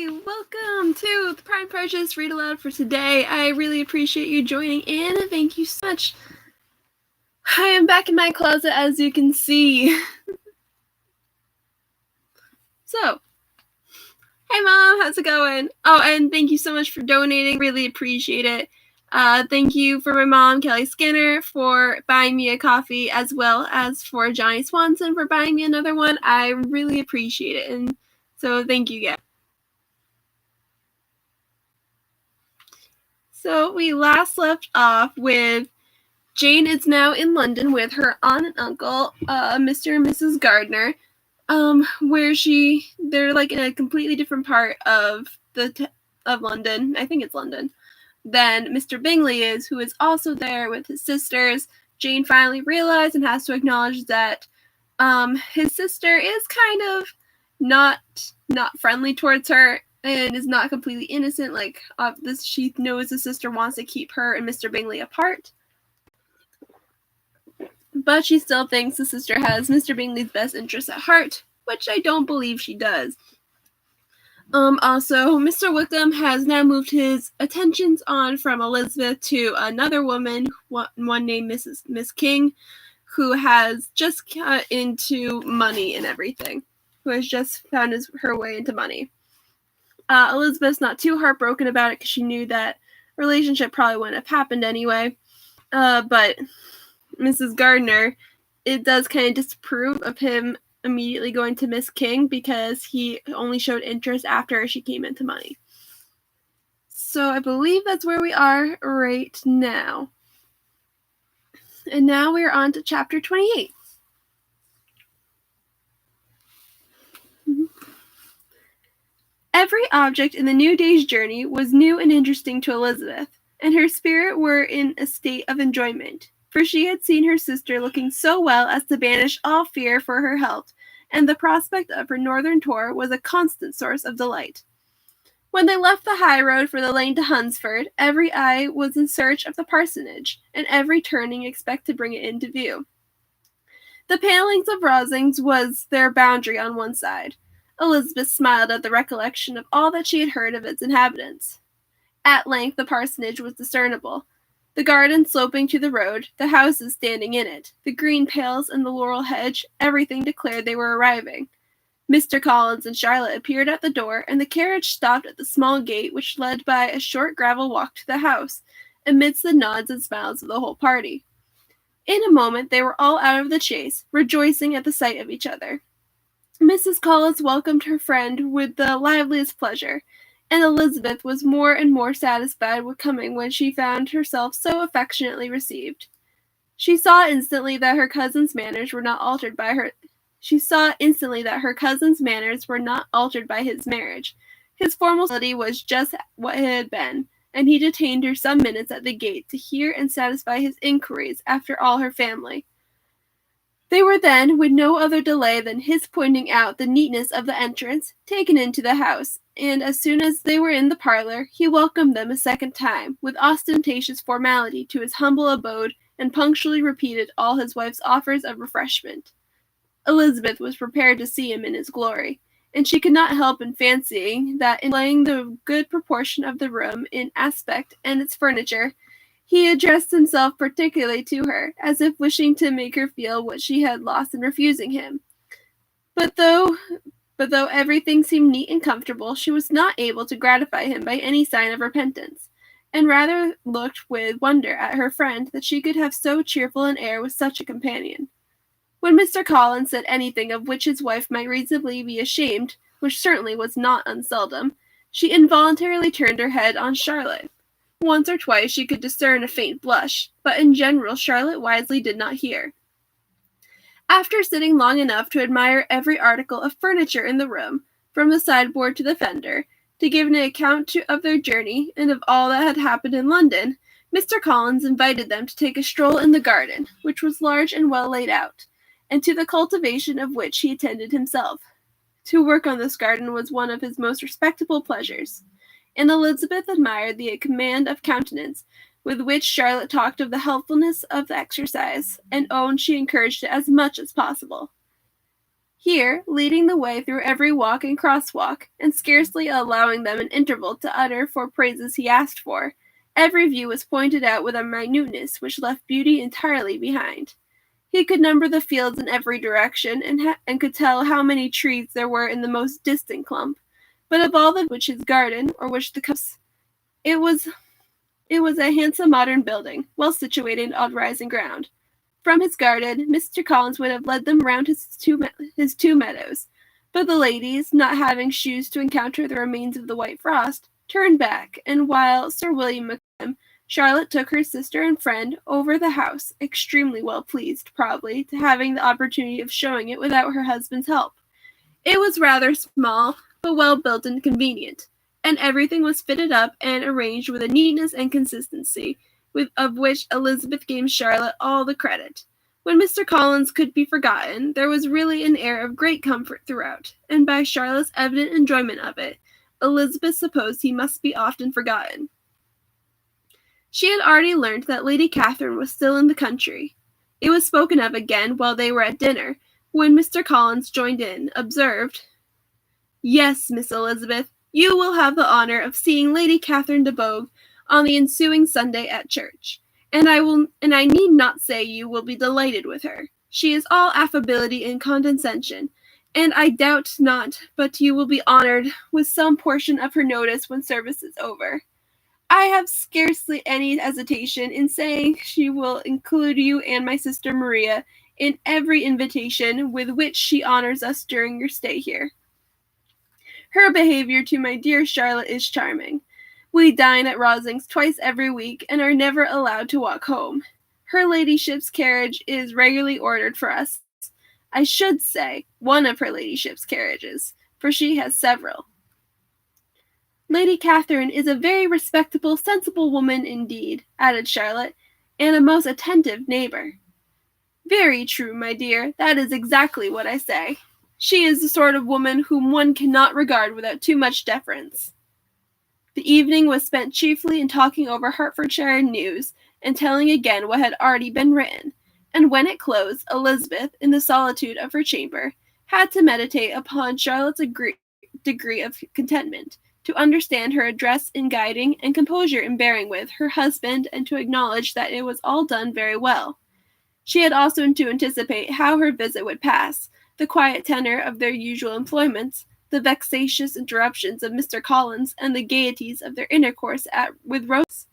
Hey, welcome to the Prime Prejudice Read Aloud for today. I really appreciate you joining in, and thank you so much. I am back in my closet, as you can see. So, hey Mom, how's it going? Oh, and thank you so much for donating. Really appreciate it. Thank you for my mom, Kelly Skinner, for buying me a coffee, as well as for Johnny Swanson for buying me another one. I really appreciate it, and so thank you guys. So we last left off with Jane is now in London with her aunt and uncle, Mr. and Mrs. Gardner, where they're like in a completely different part of of London. I think it's London. Than Mr. Bingley is, who is also there with his sisters. Jane finally realized and has to acknowledge that his sister is kind of not friendly towards her and is not completely innocent. Like she knows the sister wants to keep her and Mr. Bingley apart. But she still thinks the sister has Mr. Bingley's best interests at heart, which I don't believe she does. Also, Mr. Wickham has now moved his attentions on from Elizabeth to another woman, one named Miss King, who has just got into money and everything, who has just found her way into money. Elizabeth's not too heartbroken about it because she knew that relationship probably wouldn't have happened anyway. But Mrs. Gardner, it does kind of disapprove of him immediately going to Miss King because he only showed interest after she came into money. So I believe that's where we are right now. And now we are on to chapter 28. Every object in the new day's journey was new and interesting to Elizabeth, and her spirit were in a state of enjoyment, for she had seen her sister looking so well as to banish all fear for her health, and the prospect of her northern tour was a constant source of delight. When they left the high road for the lane to Hunsford, every eye was in search of the parsonage, and every turning expected to bring it into view. The palings of Rosings was their boundary on one side. Elizabeth smiled at the recollection of all that she had heard of its inhabitants. At length the parsonage was discernible, the garden sloping to the road, the houses standing in it, the green pales and the laurel hedge, everything declared they were arriving. Mr. Collins and Charlotte appeared at the door, and the carriage stopped at the small gate which led by a short gravel walk to the house, amidst the nods and smiles of the whole party. In a moment they were all out of the chaise, rejoicing at the sight of each other. Mrs. Collins welcomed her friend with the liveliest pleasure, and Elizabeth was more and more satisfied with coming when she found herself so affectionately received. She saw instantly that her cousin's manners were not altered by his marriage. His formality was just what it had been, and he detained her some minutes at the gate to hear and satisfy his inquiries after all her family. They were then, with no other delay than his pointing out the neatness of the entrance, taken into the house, and as soon as they were in the parlour, he welcomed them a second time, with ostentatious formality, to his humble abode, and punctually repeated all his wife's offers of refreshment. Elizabeth was prepared to see him in his glory, and she could not help fancying that in laying the good proportion of the room in aspect and its furniture, he addressed himself particularly to her, as if wishing to make her feel what she had lost in refusing him. But though everything seemed neat and comfortable, she was not able to gratify him by any sign of repentance, and rather looked with wonder at her friend that she could have so cheerful an air with such a companion. When Mr. Collins said anything of which his wife might reasonably be ashamed, which certainly was not unseldom, she involuntarily turned her head on Charlotte. Once or twice she could discern a faint blush, but in general Charlotte wisely did not hear. After sitting long enough to admire every article of furniture in the room, from the sideboard to the fender, to give an account of their journey and of all that had happened in London, Mr. Collins invited them to take a stroll in the garden, which was large and well laid out, and to the cultivation of which he attended himself. To work on this garden was one of his most respectable pleasures, and Elizabeth admired the command of countenance with which Charlotte talked of the healthfulness of the exercise, and owned she encouraged it as much as possible. Here, leading the way through every walk and crosswalk, and scarcely allowing them an interval to utter for praises he asked for, every view was pointed out with a minuteness which left beauty entirely behind. He could number the fields in every direction, and could tell how many trees there were in the most distant clump. But of all the which his garden, or which the it was it was a handsome modern building, well situated on rising ground. From his garden, Mr. Collins would have led them round his two meadows, but the ladies, not having shoes to encounter the remains of the white frost, turned back, and while Sir William met Charlotte took her sister and friend over the house, extremely well pleased, probably, to having the opportunity of showing it without her husband's help. It was rather small, but well built and convenient, and everything was fitted up and arranged with a neatness and consistency, of which Elizabeth gave Charlotte all the credit. When Mr. Collins could be forgotten, there was really an air of great comfort throughout, and by Charlotte's evident enjoyment of it, Elizabeth supposed he must be often forgotten. She had already learnt that Lady Catherine was still in the country. It was spoken of again while they were at dinner, when Mr. Collins joined in, observed, "Yes, Miss Elizabeth, you will have the honour of seeing Lady Catherine de Bourgh on the ensuing Sunday at church, and I need not say you will be delighted with her. She is all affability and condescension, and I doubt not but you will be honoured with some portion of her notice when service is over. I have scarcely any hesitation in saying she will include you and my sister Maria in every invitation with which she honours us during your stay here. Her behaviour to my dear Charlotte is charming. We dine at Rosings twice every week, and are never allowed to walk home. Her ladyship's carriage is regularly ordered for us. I should say, one of her ladyship's carriages, for she has several. Lady Catherine is a very respectable, sensible woman indeed," added Charlotte, "and a most attentive neighbour." "Very true, my dear, that is exactly what I say. She is the sort of woman whom one cannot regard without too much deference." The evening was spent chiefly in talking over Hertfordshire news, and telling again what had already been written, and when it closed, Elizabeth, in the solitude of her chamber, had to meditate upon Charlotte's degree of contentment, to understand her address in guiding, and composure in bearing with, her husband, and to acknowledge that it was all done very well. She had also to anticipate how her visit would pass, the quiet tenor of their usual employments, the vexatious interruptions of Mr. Collins, and the gaieties of their intercourse with Rose.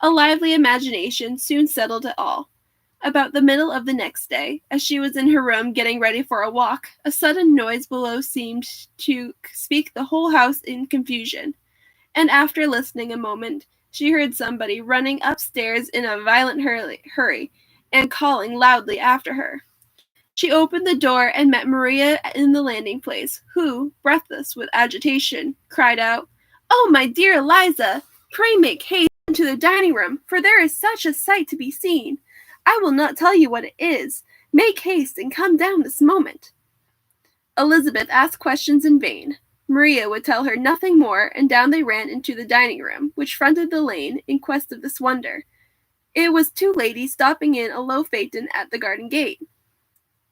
A lively imagination soon settled it all. About the middle of the next day, as she was in her room getting ready for a walk, a sudden noise below seemed to speak the whole house in confusion, and after listening a moment, she heard somebody running upstairs in a violent hurry, and calling loudly after her. She opened the door and met Maria in the landing place, who, breathless with agitation, cried out, "Oh, my dear Eliza, pray make haste into the dining room, for there is such a sight to be seen. I will not tell you what it is. Make haste and come down this moment." Elizabeth asked questions in vain. Maria would tell her nothing more, and down they ran into the dining room, which fronted the lane, in quest of this wonder. It was two ladies stopping in a low phaeton at the garden gate.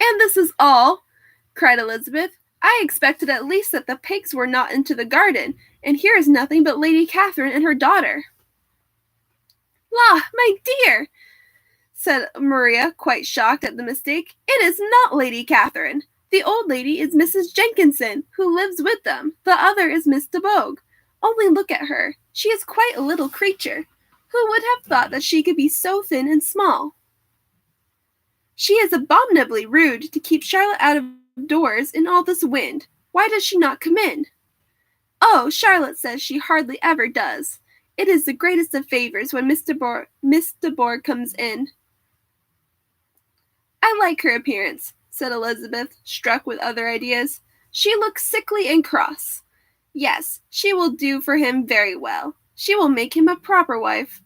"And this is all!" cried Elizabeth. "I expected at least that the pigs were not into the garden, and here is nothing but Lady Catherine and her daughter." "La, my dear!" said Maria, quite shocked at the mistake. "It is not Lady Catherine. The old lady is Mrs. Jenkinson, who lives with them. The other is Miss de Bourgh. Only look at her. She is quite a little creature. Who would have thought that she could be so thin and small? She is abominably rude to keep Charlotte out of doors in all this wind. Why does she not come in?" "Oh, Charlotte says she hardly ever does. It is the greatest of favours when Miss de Bourgh comes in." "I like her appearance," said Elizabeth, struck with other ideas. "She looks sickly and cross. Yes, she will do for him very well. She will make him a proper wife."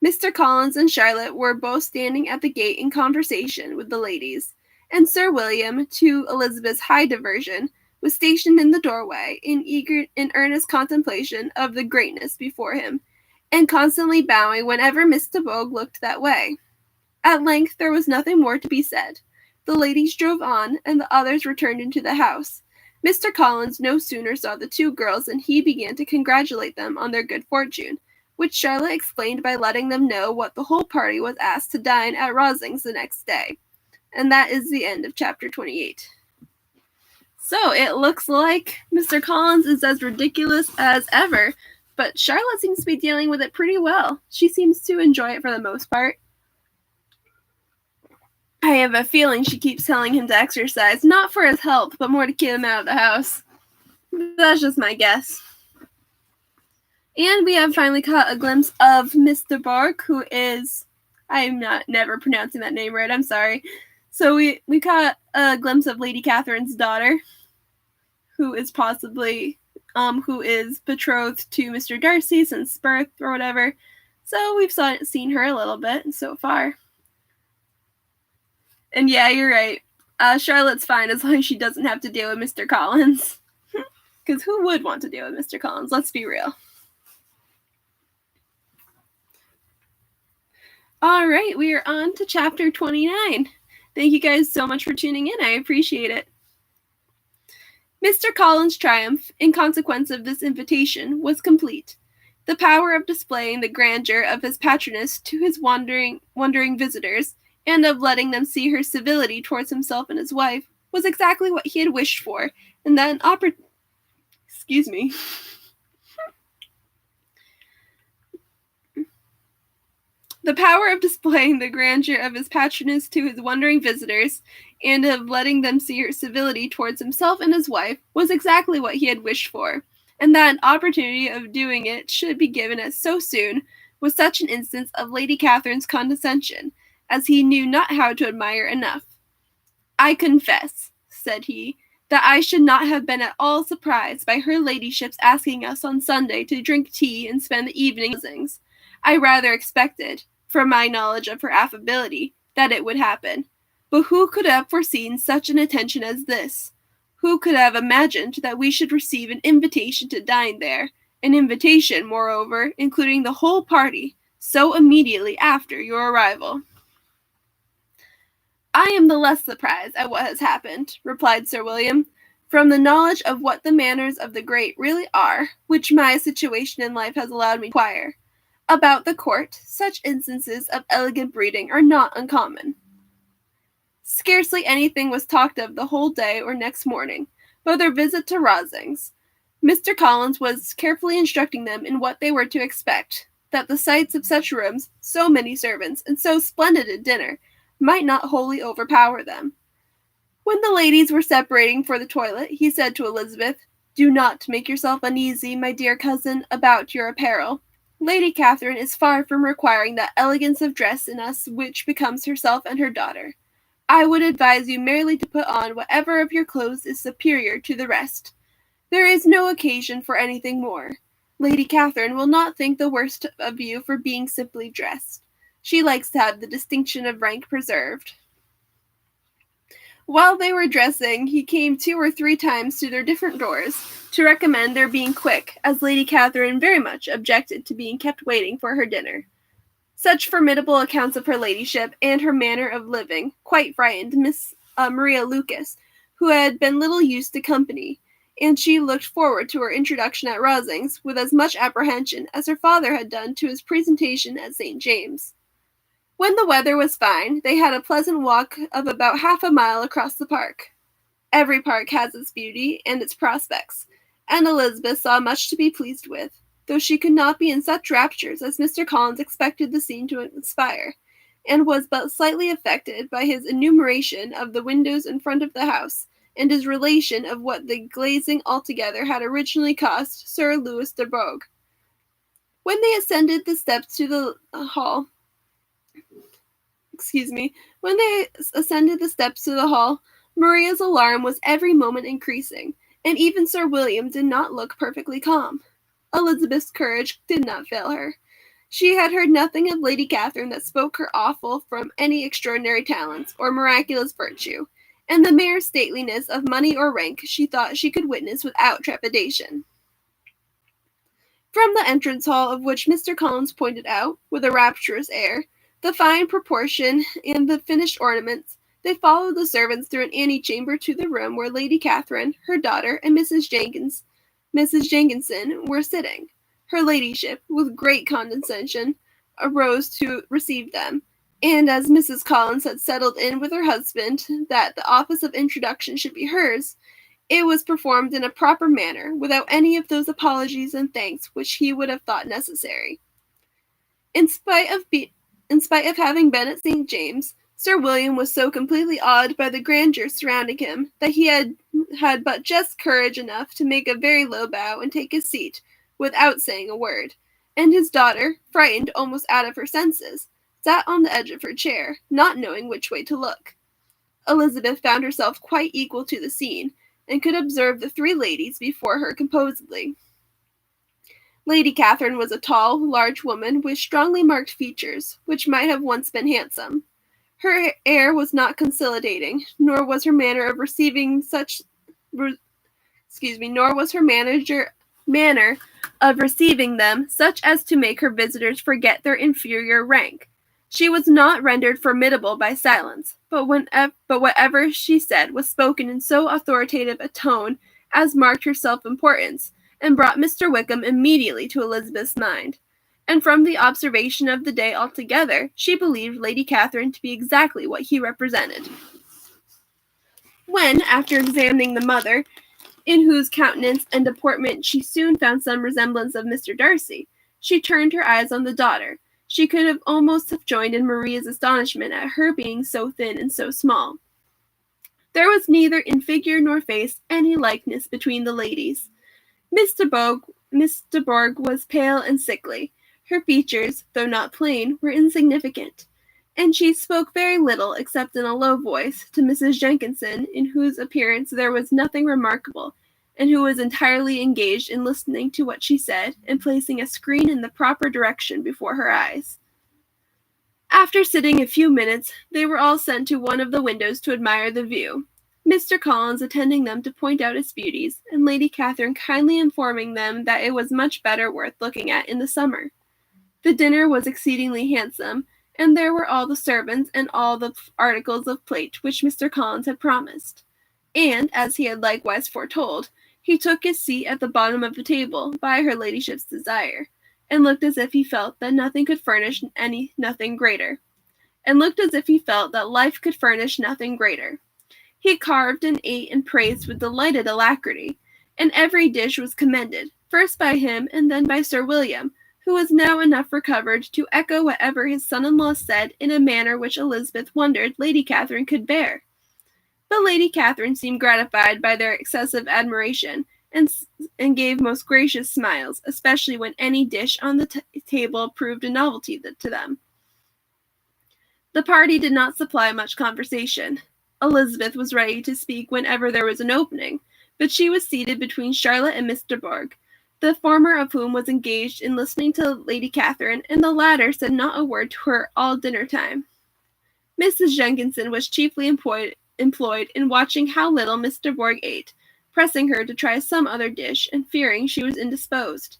Mr. Collins and Charlotte were both standing at the gate in conversation with the ladies, and Sir William, to Elizabeth's high diversion, was stationed in the doorway, in earnest contemplation of the greatness before him, and constantly bowing whenever Miss de Bourgh looked that way. At length there was nothing more to be said. The ladies drove on, and the others returned into the house. Mr. Collins no sooner saw the two girls than he began to congratulate them on their good fortune, which Charlotte explained by letting them know what the whole party was asked to dine at Rosings the next day. And that is the end of chapter 28. So it looks like Mr. Collins is as ridiculous as ever, but Charlotte seems to be dealing with it pretty well. She seems to enjoy it for the most part. I have a feeling she keeps telling him to exercise, not for his health, but more to keep him out of the house. That's just my guess. And we have finally caught a glimpse of Mr. Bark, who is... I'm never pronouncing that name right, I'm sorry. So we caught a glimpse of Lady Catherine's daughter, who is possibly, who is betrothed to Mr. Darcy since birth or whatever. So we've seen her a little bit so far. And yeah, you're right. Charlotte's fine as long as she doesn't have to deal with Mr. Collins. Because who would want to deal with Mr. Collins? Let's be real. Alright, we are on to chapter 29. Thank you guys so much for tuning in. I appreciate it. Mr. Collins' triumph, in consequence of this invitation, was complete. The power of displaying the grandeur of his patroness to his wondering visitors, and of letting them see her civility towards himself and his wife, was exactly what he had wished for, and that an The power of displaying the grandeur of his patroness to his wondering visitors, and of letting them see her civility towards himself and his wife, was exactly what he had wished for, and that an opportunity of doing it should be given us so soon, was such an instance of Lady Catherine's condescension, as he knew not how to admire enough. I confess, said he, that I should not have been at all surprised by her ladyship's asking us on Sunday to drink tea and spend the evening. I rather expected, from my knowledge of her affability, that it would happen. But who could have foreseen such an attention as this? Who could have imagined that we should receive an invitation to dine there, an invitation, moreover, including the whole party, so immediately after your arrival? I am the less surprised at what has happened, replied Sir William, from the knowledge of what the manners of the great really are, which my situation in life has allowed me to acquire. About the court, such instances of elegant breeding are not uncommon. Scarcely anything was talked of the whole day or next morning, but their visit to Rosings. Mr. Collins was carefully instructing them in what they were to expect, that the sights of such rooms, so many servants, and so splendid a dinner, might not wholly overpower them. When the ladies were separating for the toilet, he said to Elizabeth, Do not make yourself uneasy, my dear cousin, about your apparel. Lady Catherine is far from requiring that elegance of dress in us which becomes herself and her daughter. I would advise you merely to put on whatever of your clothes is superior to the rest. There is no occasion for anything more. Lady Catherine will not think the worst of you for being simply dressed. She likes to have the distinction of rank preserved. While they were dressing, he came 2 or 3 times to their different doors to recommend their being quick, as Lady Catherine very much objected to being kept waiting for her dinner. Such formidable accounts of her ladyship and her manner of living quite frightened Miss Maria Lucas, who had been little used to company, and she looked forward to her introduction at Rosings with as much apprehension as her father had done to his presentation at St. James. When the weather was fine, they had a pleasant walk of about half a mile across the park. Every park has its beauty and its prospects, and Elizabeth saw much to be pleased with, though she could not be in such raptures as Mr. Collins expected the scene to inspire, and was but slightly affected by his enumeration of the windows in front of the house, and his relation of what the glazing altogether had originally cost Sir Louis de Bourgh. When they ascended the steps to the hall, Maria's alarm was every moment increasing, and even Sir William did not look perfectly calm. Elizabeth's courage did not fail her. She had heard nothing of Lady Catherine that spoke her awful from any extraordinary talents or miraculous virtue, and the mere stateliness of money or rank she thought she could witness without trepidation. From the entrance hall, of which Mr. Collins pointed out, with a rapturous air, the fine proportion and the finished ornaments, They followed the servants through an antechamber to the room where Lady Catherine, her daughter, and Mrs. Jenkinson were sitting. Her ladyship, with great condescension, arose to receive them, and as Mrs. Collins had settled in with her husband that the office of introduction should be hers, it was performed in a proper manner, without any of those apologies and thanks which he would have thought necessary. In spite of having been at St. James, Sir William was so completely awed by the grandeur surrounding him that he had but just courage enough to make a very low bow and take his seat, without saying a word, and his daughter, frightened almost out of her senses, sat on the edge of her chair, not knowing which way to look. Elizabeth found herself quite equal to the scene, and could observe the three ladies before her composedly. Lady Catherine was a tall, large woman with strongly marked features, which might have once been handsome. Her air was not conciliating, nor was her manner of receiving manner of receiving them such as to make her visitors forget their inferior rank. She was not rendered formidable by silence, but whatever she said was spoken in so authoritative a tone as marked her self-importance, and brought Mr. Wickham immediately to Elizabeth's mind. And from the observation of the day altogether, she believed Lady Catherine to be exactly what he represented. When, after examining the mother, in whose countenance and deportment she soon found some resemblance of Mr. Darcy, she turned her eyes on the daughter, she could have almost have joined in Maria's astonishment at her being so thin and so small. There was neither in figure nor face any likeness between the ladies. Miss de Bourgh was pale and sickly. Her features, though not plain, were insignificant, and she spoke very little except in a low voice to Mrs. Jenkinson, in whose appearance there was nothing remarkable, and who was entirely engaged in listening to what she said and placing a screen in the proper direction before her eyes. After sitting a few minutes, they were all sent to one of the windows to admire the view, Mr. Collins attending them to point out its beauties, and Lady Catherine kindly informing them that it was much better worth looking at in the summer. The dinner was exceedingly handsome, and there were all the servants and all the articles of plate which Mr. Collins had promised. And, as he had likewise foretold, he took his seat at the bottom of the table, by her ladyship's desire, and looked as if he felt that nothing could furnish nothing greater. Life could furnish nothing greater. He carved and ate and praised with delighted alacrity, and every dish was commended, first by him and then by Sir William, who was now enough recovered to echo whatever his son-in-law said in a manner which Elizabeth wondered Lady Catherine could bear. But Lady Catherine seemed gratified by their excessive admiration, and gave most gracious smiles, especially when any dish on the table proved a novelty to them. The party did not supply much conversation. Elizabeth was ready to speak whenever there was an opening, but she was seated between Charlotte and Miss de Bourgh, the former of whom was engaged in listening to Lady Catherine, and the latter said not a word to her all dinner time. Mrs. Jenkinson was chiefly employed in watching how little Miss de Bourgh ate, pressing her to try some other dish, and fearing she was indisposed.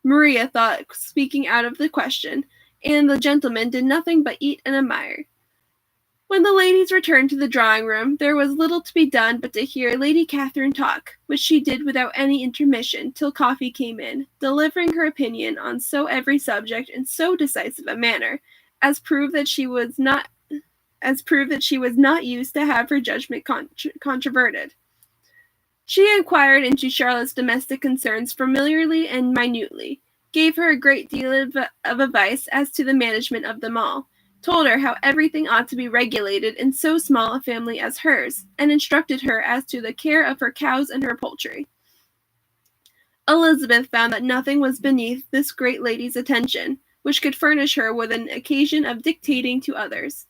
Maria thought speaking out of the question, and the gentlemen did nothing but eat and admire. When the ladies returned to the drawing-room, there was little to be done but to hear Lady Catherine talk, which she did without any intermission till coffee came in, delivering her opinion on so every subject in so decisive a manner, as proved that she was not used to have her judgment controverted. She inquired into Charlotte's domestic concerns familiarly and minutely, gave her a great deal of advice as to the management of them all, told her how everything ought to be regulated in so small a family as hers, and instructed her as to the care of her cows and her poultry. Elizabeth found that nothing was beneath this great lady's attention, which could furnish her with an occasion of dictating to others.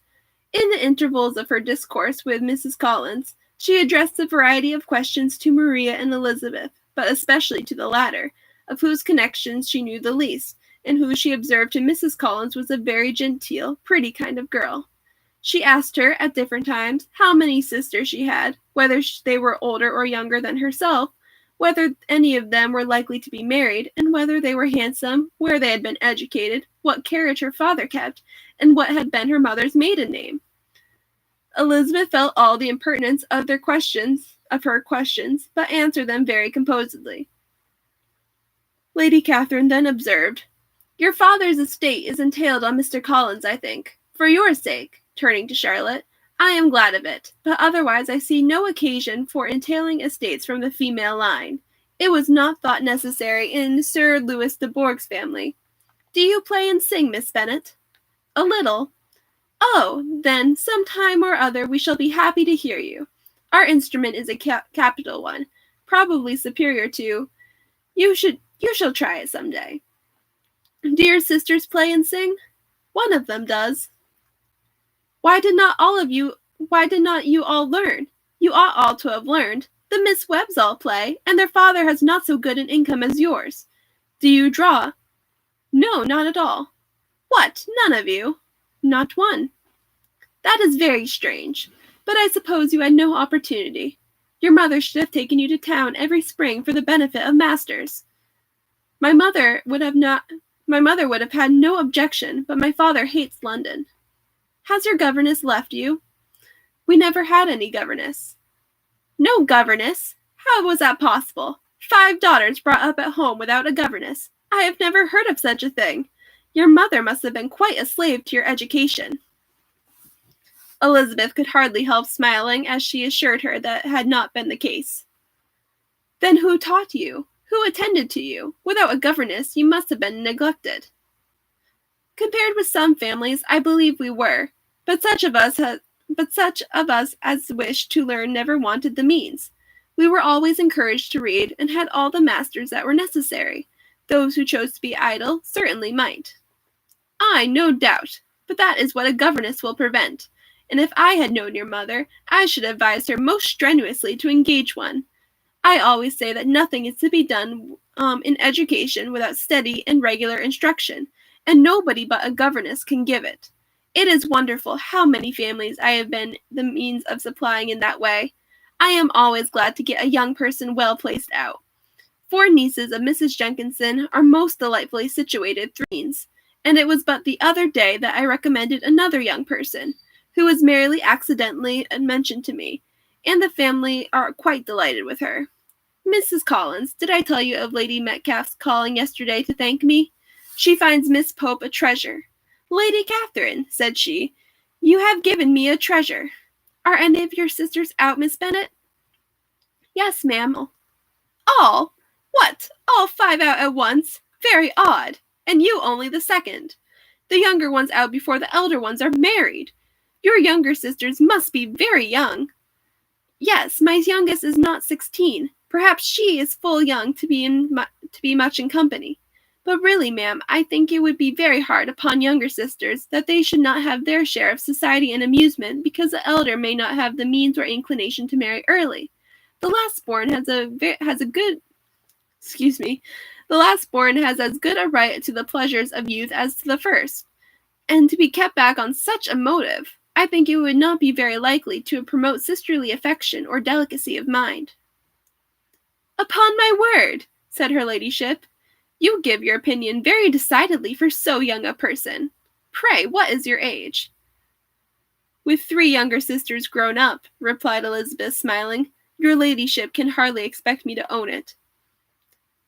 In the intervals of her discourse with Mrs. Collins, she addressed a variety of questions to Maria and Elizabeth, but especially to the latter, of whose connections she knew the least, and who she observed to Mrs. Collins was a very genteel, pretty kind of girl. She asked her, at different times, how many sisters she had, whether they were older or younger than herself, whether any of them were likely to be married, and whether they were handsome, where they had been educated, what carriage her father kept, and what had been her mother's maiden name. Elizabeth felt all the impertinence of her questions, but answered them very composedly. Lady Catherine then observed, "Your father's estate is entailed on Mr. Collins, I think. For your sake," turning to Charlotte, "I am glad of it, but otherwise I see no occasion for entailing estates from the female line. It was not thought necessary in Sir Louis de Bourgh's family. Do you play and sing, Miss Bennet?" "A little." "Oh, then, some time or other we shall be happy to hear you. Our instrument is a capital one, probably superior to. You shall try it some day." "Do your sisters play and sing?" "One of them does." Why did not you all learn? You ought all to have learned. The Miss Webbs all play, and their father has not so good an income as yours. Do you draw?" "No, not at all." "What, none of you?" "Not one." "That is very strange. But I suppose you had no opportunity. Your mother should have taken you to town every spring for the benefit of masters." My mother would have had no objection, but my father hates London." "Has your governess left you?" "We never had any governess." "No governess? How was that possible? 5 daughters brought up at home without a governess. I have never heard of such a thing. Your mother must have been quite a slave to your education." Elizabeth could hardly help smiling as she assured her that had not been the case. "Then who taught you? Who attended to you? Without a governess, you must have been neglected." "Compared with some families, I believe we were, but such of us as wished to learn never wanted the means. We were always encouraged to read, and had all the masters that were necessary. Those who chose to be idle certainly might." "Aye, no doubt, but that is what a governess will prevent, and if I had known your mother, I should advise her most strenuously to engage one. I always say that nothing is to be done in education without steady and regular instruction, and nobody but a governess can give it. It is wonderful how many families I have been the means of supplying in that way. I am always glad to get a young person well placed out. 4 nieces of Mrs. Jenkinson are most delightfully situated through means, and it was but the other day that I recommended another young person, who was merely accidentally mentioned to me, and the family are quite delighted with her. Mrs. Collins, did I tell you of Lady Metcalfe's calling yesterday to thank me? She finds Miss Pope a treasure. 'Lady Catherine,' said she, 'you have given me a treasure.' Are any of your sisters out, Miss Bennet?" "Yes, ma'am." "All? What, all 5 out at once? Very odd. And you only the second. The younger ones out before the elder ones are married. Your younger sisters must be very young." "Yes, my youngest is not 16. Perhaps she is full young to be much in company. But really, ma'am, I think it would be very hard upon younger sisters that they should not have their share of society and amusement because the elder may not have the means or inclination to marry early. The last born has as good a right to the pleasures of youth as to the first, and to be kept back on such a motive, I think it would not be very likely to promote sisterly affection or delicacy of mind." "Upon my word," said her ladyship, "you give your opinion very decidedly for so young a person. Pray, what is your age?" "With 3 younger sisters grown up," replied Elizabeth, smiling, "your ladyship can hardly expect me to own it."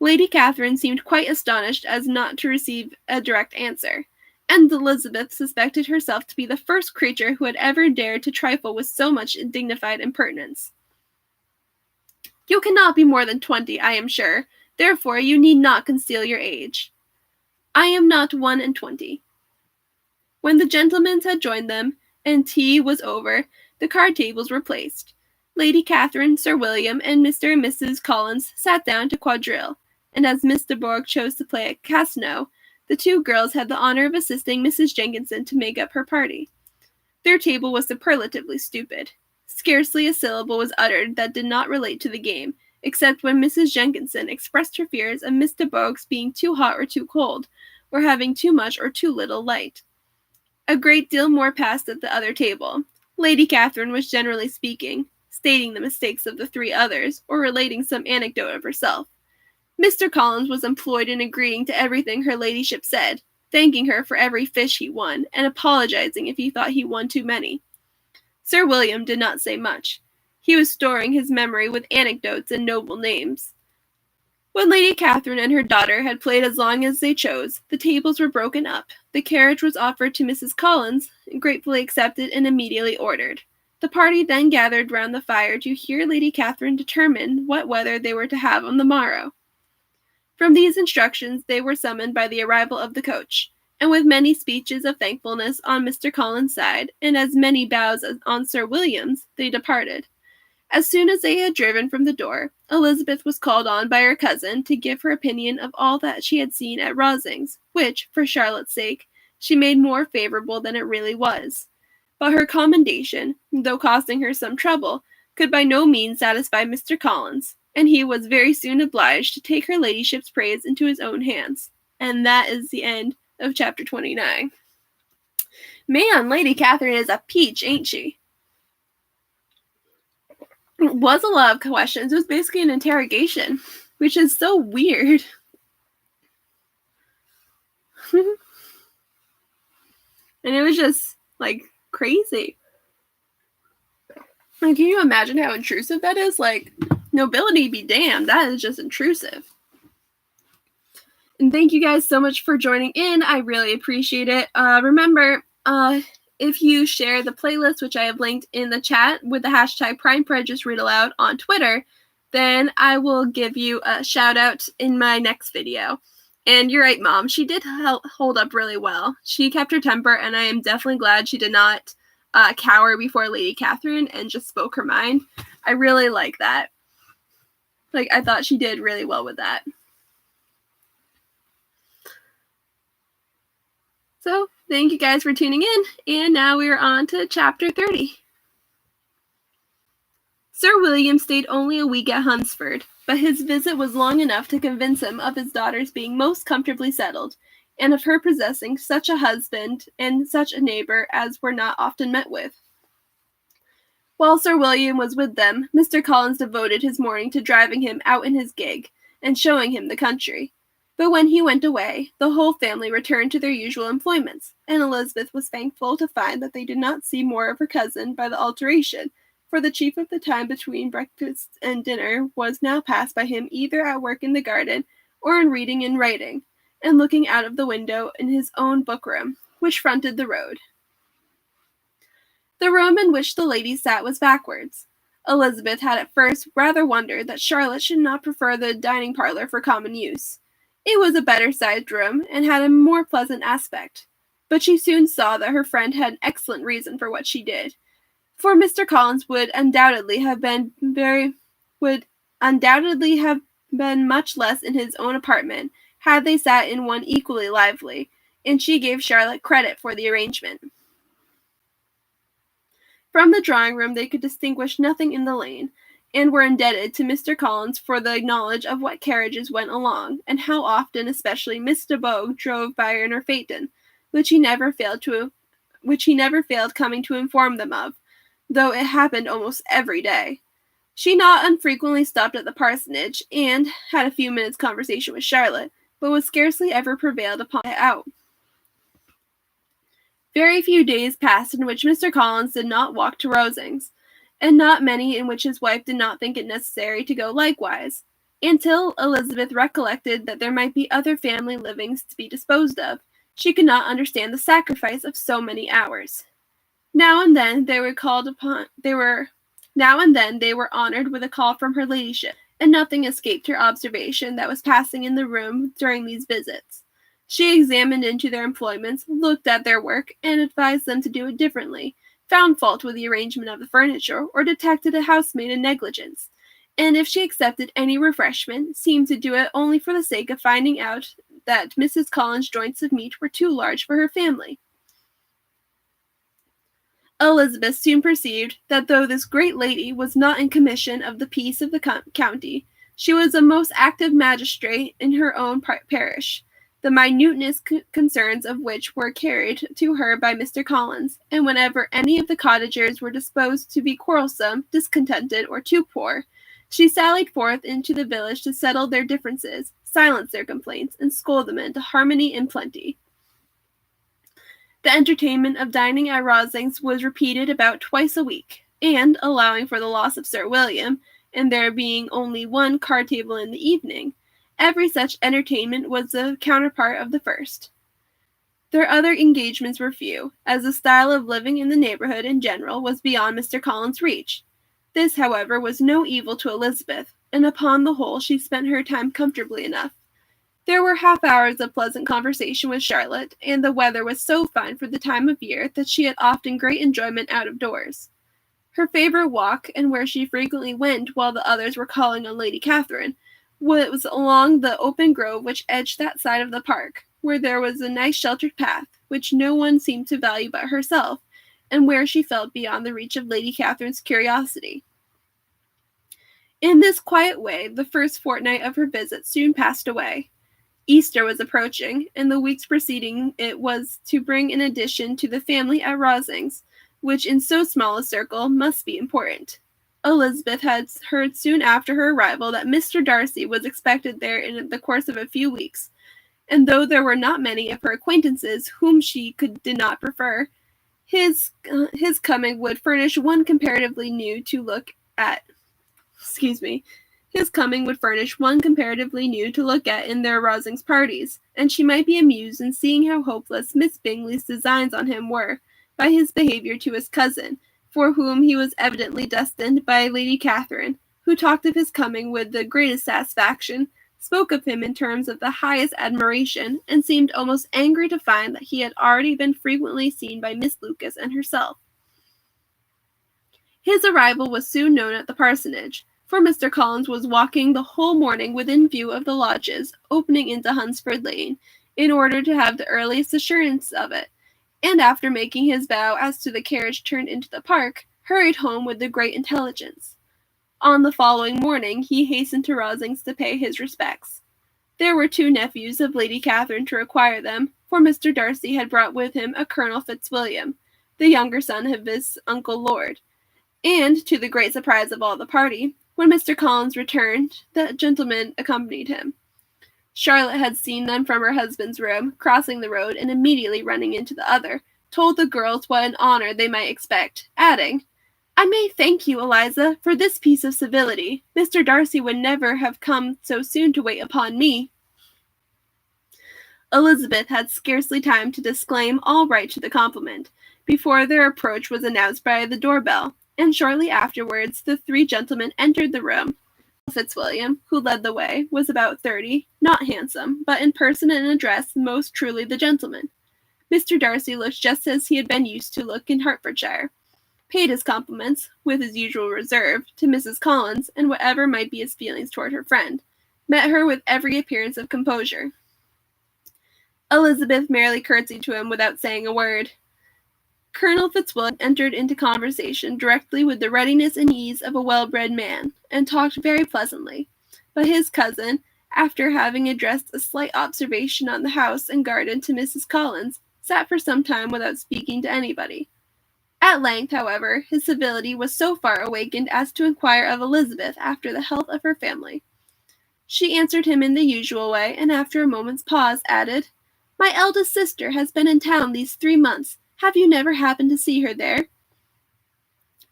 Lady Catherine seemed quite astonished as not to receive a direct answer, and Elizabeth suspected herself to be the first creature who had ever dared to trifle with so much dignified impertinence. "You cannot be more than 20, I am sure. Therefore you need not conceal your age." "I am not 21." When the gentlemen had joined them, and tea was over, the card tables were placed. Lady Catherine, Sir William, and Mr. and Mrs. Collins sat down to quadrille, and as Miss de Bourgh chose to play at Casino, the 2 girls had the honor of assisting Mrs. Jenkinson to make up her party. Their table was superlatively stupid. Scarcely a syllable was uttered that did not relate to the game, except when Mrs. Jenkinson expressed her fears of Miss de Bourgh's being too hot or too cold, or having too much or too little light. A great deal more passed at the other table. Lady Catherine was generally speaking, stating the mistakes of the 3 others, or relating some anecdote of herself. Mr. Collins was employed in agreeing to everything her ladyship said, thanking her for every fish he won, and apologizing if he thought he won too many. Sir William did not say much. He was storing his memory with anecdotes and noble names. When Lady Catherine and her daughter had played as long as they chose, the tables were broken up, the carriage was offered to Mrs. Collins, gratefully accepted and immediately ordered. The party then gathered round the fire to hear Lady Catherine determine what weather they were to have on the morrow. From these instructions they were summoned by the arrival of the coach, and with many speeches of thankfulness on Mr. Collins' side, and as many bows as on Sir William's, they departed. As soon as they had driven from the door, Elizabeth was called on by her cousin to give her opinion of all that she had seen at Rosings, which, for Charlotte's sake, she made more favourable than it really was. But her commendation, though costing her some trouble, could by no means satisfy Mr. Collins, and he was very soon obliged to take her ladyship's praise into his own hands. And that is the end of chapter 29. Man, Lady Catherine is a peach, ain't she? It was a lot of questions. It was basically an interrogation, which is so weird. And it was just, like, crazy. Like, can you imagine how intrusive that is? Like, nobility be damned. That is just intrusive. And thank you guys so much for joining in. I really appreciate it. Remember, if you share the playlist, which I have linked in the chat with the hashtag Prime Prejudice Read Aloud on Twitter, then I will give you a shout out in my next video. And you're right, Mom. She did hold up really well. She kept her temper, and I am definitely glad she did not cower before Lady Catherine and just spoke her mind. I really like that. Like, I thought she did really well with that. So, thank you guys for tuning in, and now we are on to chapter 30. Sir William stayed only a week at Hunsford, but his visit was long enough to convince him of his daughter's being most comfortably settled, and of her possessing such a husband and such a neighbour as were not often met with. While Sir William was with them, Mr. Collins devoted his morning to driving him out in his gig, and showing him the country. But when he went away, the whole family returned to their usual employments, and Elizabeth was thankful to find that they did not see more of her cousin by the alteration, for the chief of the time between breakfast and dinner was now passed by him either at work in the garden, or in reading and writing, and looking out of the window in his own book-room, which fronted the road. The room in which the ladies sat was backwards. Elizabeth had at first rather wondered that Charlotte should not prefer the dining parlour for common use. It was a better-sized room, and had a more pleasant aspect, but she soon saw that her friend had an excellent reason for what she did, for Mr. Collins would undoubtedly have been much less in his own apartment had they sat in one equally lively, and she gave Charlotte credit for the arrangement. From the drawing-room they could distinguish nothing in the lane, and were indebted to Mr. Collins for the knowledge of what carriages went along, and how often especially Miss de Bourgh drove by in her phaeton, which he never failed coming to inform them of, though it happened almost every day. She not unfrequently stopped at the parsonage, and had a few minutes' conversation with Charlotte, but was scarcely ever prevailed upon to get out. Very few days passed in which Mr. Collins did not walk to Rosings, and not many in which his wife did not think it necessary to go likewise, until Elizabeth recollected that there might be other family livings to be disposed of. She could not understand the sacrifice of so many hours. Now and then they were honoured with a call from her ladyship, and nothing escaped her observation that was passing in the room during these visits. She examined into their employments, looked at their work, and advised them to do it differently, found fault with the arrangement of the furniture, or detected a housemaid in negligence, and if she accepted any refreshment, seemed to do it only for the sake of finding out that Mrs. Collins' joints of meat were too large for her family. Elizabeth soon perceived that though this great lady was not in commission of the peace of the county, she was a most active magistrate in her own parish, the minuteness concerns of which were carried to her by Mr. Collins, and whenever any of the cottagers were disposed to be quarrelsome, discontented, or too poor, she sallied forth into the village to settle their differences, silence their complaints, and scold them into harmony and plenty. The entertainment of dining at Rosings was repeated about twice a week, and, allowing for the loss of Sir William, and there being only one card table in the evening, every such entertainment was the counterpart of the first. Their other engagements were few, as the style of living in the neighborhood in general was beyond Mr. Collins's reach. This, however, was no evil to Elizabeth, and upon the whole she spent her time comfortably enough. There were half hours of pleasant conversation with Charlotte, and the weather was so fine for the time of year that she had often great enjoyment out of doors. Her favorite walk, and where she frequently went while the others were calling on Lady Catherine, was along the open grove which edged that side of the park, where there was a nice sheltered path, which no one seemed to value but herself, and where she felt beyond the reach of Lady Catherine's curiosity. In this quiet way, the first fortnight of her visit soon passed away. Easter was approaching, and the weeks preceding it was to bring an addition to the family at Rosings, which in so small a circle must be important. Elizabeth had heard soon after her arrival that Mr. Darcy was expected there in the course of a few weeks, and though there were not many of her acquaintances whom she did not prefer, his coming would furnish one comparatively new to look at. His coming would furnish one comparatively new to look at in their Rosings parties, and she might be amused in seeing how hopeless Miss Bingley's designs on him were, by his behaviour to his cousin, for whom he was evidently destined by Lady Catherine, who talked of his coming with the greatest satisfaction, spoke of him in terms of the highest admiration, and seemed almost angry to find that he had already been frequently seen by Miss Lucas and herself. His arrival was soon known at the parsonage, for Mr. Collins was walking the whole morning within view of the lodges opening into Hunsford Lane, in order to have the earliest assurance of it, and after making his bow as to the carriage turned into the park, hurried home with the great intelligence. On the following morning he hastened to Rosings to pay his respects. There were 2 nephews of Lady Catherine to require them, for Mr. Darcy had brought with him a Colonel Fitzwilliam, the younger son of his uncle Lord, and, to the great surprise of all the party, when Mr. Collins returned, the gentleman accompanied him. Charlotte had seen them from her husband's room, crossing the road, and immediately running into the other, told the girls what an honour they might expect, adding, "I may thank you, Eliza, for this piece of civility. Mr. Darcy would never have come so soon to wait upon me." Elizabeth had scarcely time to disclaim all right to the compliment, before their approach was announced by the door-bell, and shortly afterwards the 3 gentlemen entered the room. Fitzwilliam, who led the way, was about 30, not handsome, but in person and address most truly the gentleman. Mr. Darcy looked just as he had been used to look in Hertfordshire, paid his compliments, with his usual reserve, to Mrs. Collins, and whatever might be his feelings toward her friend, met her with every appearance of composure. Elizabeth merely curtsied to him without saying a word. Colonel Fitzwilliam entered into conversation directly with the readiness and ease of a well-bred man, and talked very pleasantly, but his cousin, after having addressed a slight observation on the house and garden to Mrs. Collins, sat for some time without speaking to anybody. At length, however, his civility was so far awakened as to inquire of Elizabeth after the health of her family. She answered him in the usual way, and after a moment's pause added, "My eldest sister has been in town these 3 months. Have you never happened to see her there?"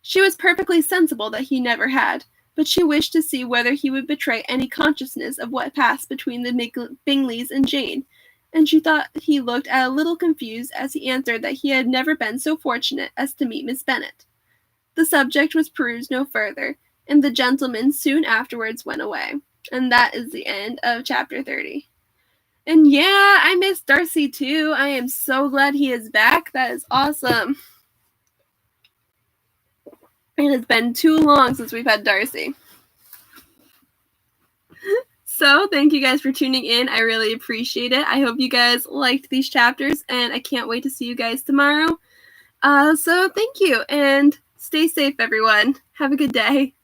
She was perfectly sensible that he never had, but she wished to see whether he would betray any consciousness of what passed between the Bingleys and Jane, and she thought he looked a little confused as he answered that he had never been so fortunate as to meet Miss Bennet. The subject was perused no further, and the gentlemen soon afterwards went away. And that is the end of chapter 30. And yeah, I miss Darcy too. I am so glad he is back. That is awesome. It has been too long since we've had Darcy. So, thank you guys for tuning in. I really appreciate it. I hope you guys liked these chapters, and I can't wait to see you guys tomorrow. So, thank you, and stay safe, everyone. Have a good day.